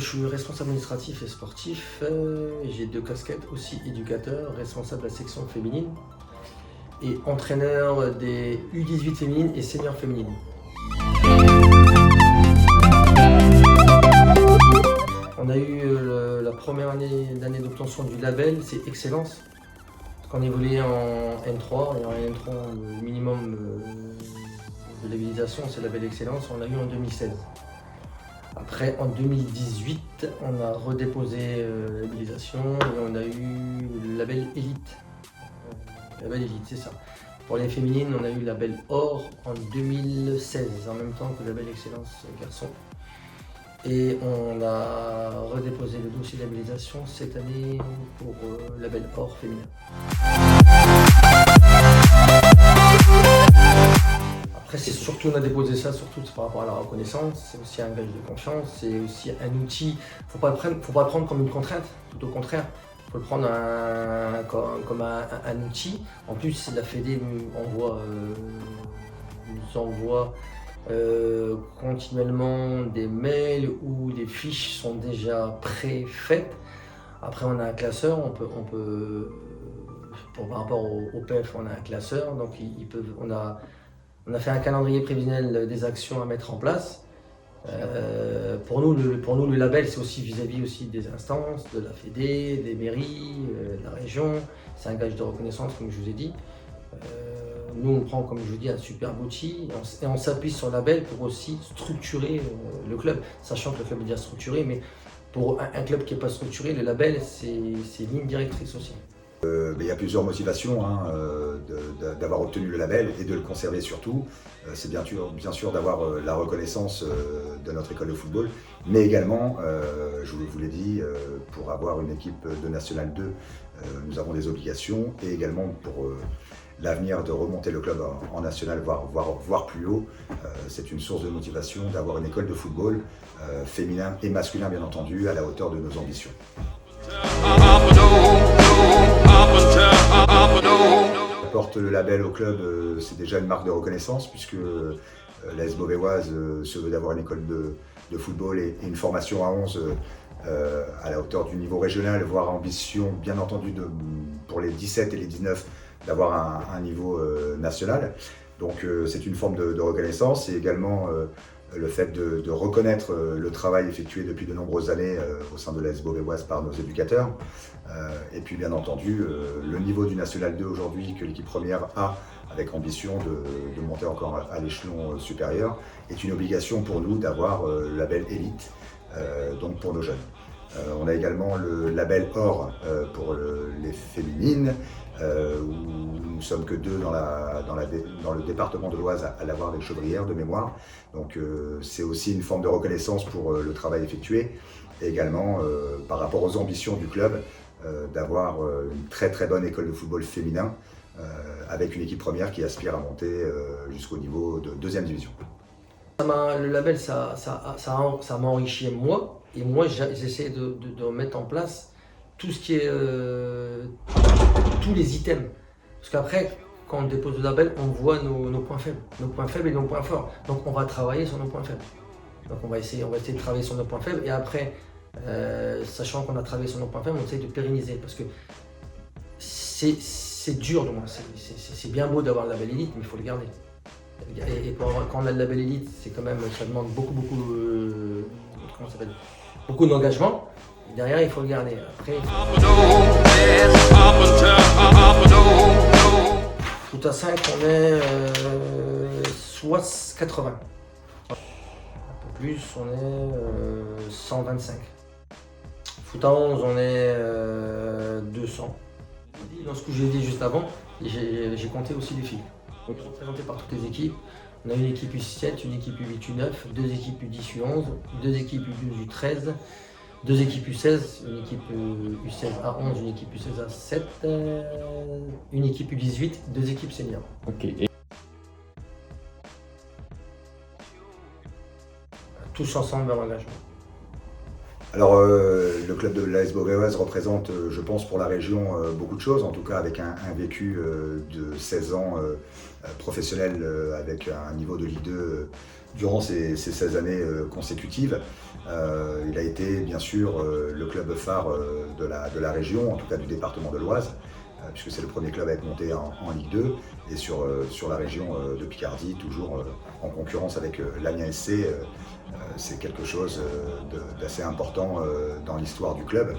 Je suis responsable administratif et sportif. J'ai 2 casquettes, aussi éducateur, responsable de la section féminine et entraîneur des U18 féminines et seniors féminines. On a eu la première année d'obtention du label, c'est Excellence. Quand on évoluait en N3, et en N3 le minimum de labellisation, c'est le label Excellence, on l'a eu en 2016. Après, en 2018, on a redéposé la labellisation et on a eu le label Élite. Label Élite, c'est ça. Pour les féminines, on a eu le label Or en 2016, en même temps que le label Excellence Garçon. Et on a redéposé le dossier de labellisation cette année pour le label Or féminin. Après, c'est surtout, on a déposé ça surtout par rapport à la reconnaissance, c'est aussi un gage de confiance, c'est aussi un outil. Faut pas le prendre comme une contrainte, tout au contraire. Il faut le prendre comme un outil. En plus, la Fédé nous envoie continuellement des mails où les fiches sont déjà pré-faites. Après, on a un classeur, par rapport au PEF, on a un classeur, donc on a fait un calendrier prévisionnel des actions à mettre en place. Pour nous, le label, c'est aussi vis-à-vis aussi des instances, de la Fédé, des mairies, de la région. C'est un gage de reconnaissance, comme je vous ai dit. Nous, on prend, comme je vous dis, un superbe outil et on s'appuie sur le label pour aussi structurer le club, sachant que le club est déjà structuré, mais pour un club qui n'est pas structuré, le label, c'est ligne directrice aussi. Il y a plusieurs motivations d'avoir obtenu le label et de le conserver surtout. C'est bien sûr d'avoir la reconnaissance de notre école de football, mais également, je vous l'ai dit, pour avoir une équipe de National 2, nous avons des obligations et également pour l'avenir de remonter le club en National, voire plus haut. C'est une source de motivation d'avoir une école de football féminin et masculin bien entendu à la hauteur de nos ambitions. Porte le label au club, c'est déjà une marque de reconnaissance puisque l'AS Beauvaisoise se veut d'avoir une école de football et une formation à 11 à la hauteur du niveau régional, voire ambition bien entendu pour les 17 et les 19 d'avoir un niveau national. Donc c'est une forme de reconnaissance et également le fait de reconnaître le travail effectué depuis de nombreuses années au sein de l'AS Beauvaisoise par nos éducateurs. Et puis bien entendu, le niveau du National 2 aujourd'hui que l'équipe première a, avec ambition de monter encore à l'échelon supérieur, est une obligation pour nous d'avoir le label Élite, donc pour nos jeunes. On a également le label Or pour les féminines, où nous ne sommes que 2 dans le département de l'Oise à l'avoir avec Chaudrières de mémoire. Donc c'est aussi une forme de reconnaissance pour le travail effectué. et également par rapport aux ambitions du club d'avoir une très très bonne école de football féminin avec une équipe première qui aspire à monter jusqu'au niveau de 2e division. Le label, ça m'a enrichi moi, et moi j'essaie de mettre en place tout ce qui est tous les items. Parce qu'après, quand on dépose le label, on voit nos points faibles et nos points forts. Donc on va travailler sur nos points faibles. Donc on va essayer de travailler sur nos points faibles, et après, sachant qu'on a travaillé sur nos points faibles, on essaie de pérenniser. Parce que c'est dur, c'est bien beau d'avoir le label élite, mais il faut le garder. Et quand on a le label élite, c'est quand même, ça demande beaucoup d'engagement. Derrière, il faut le garder. Après, foot à 5, on est soit 80. Un peu plus, on est 125. Foot à 11, on est 200. Dans ce que j'ai dit juste avant, j'ai compté aussi les filles. Donc, représenté par toutes les équipes. On a une équipe U7, une équipe U8, U9, 2 équipes U10, U11, 2 équipes U12, U13, 2 équipes U16, une équipe U16 à 11, une équipe U16 à 7, une équipe U18, 2 équipes seniors. Ok. Tous ensemble vers l'engagement. Alors, le club de l'AS Beauvaisoise représente, je pense, pour la région beaucoup de choses, en tout cas avec un vécu de 16 ans professionnel avec un niveau de Ligue 2 durant ces 16 années consécutives. Il a été, bien sûr, le club phare de la région, en tout cas du département de l'Oise, puisque c'est le premier club à être monté en Ligue 2, et sur la région de Picardie, toujours en concurrence avec l'Amiens SC. C'est quelque chose d'assez important dans l'histoire du club.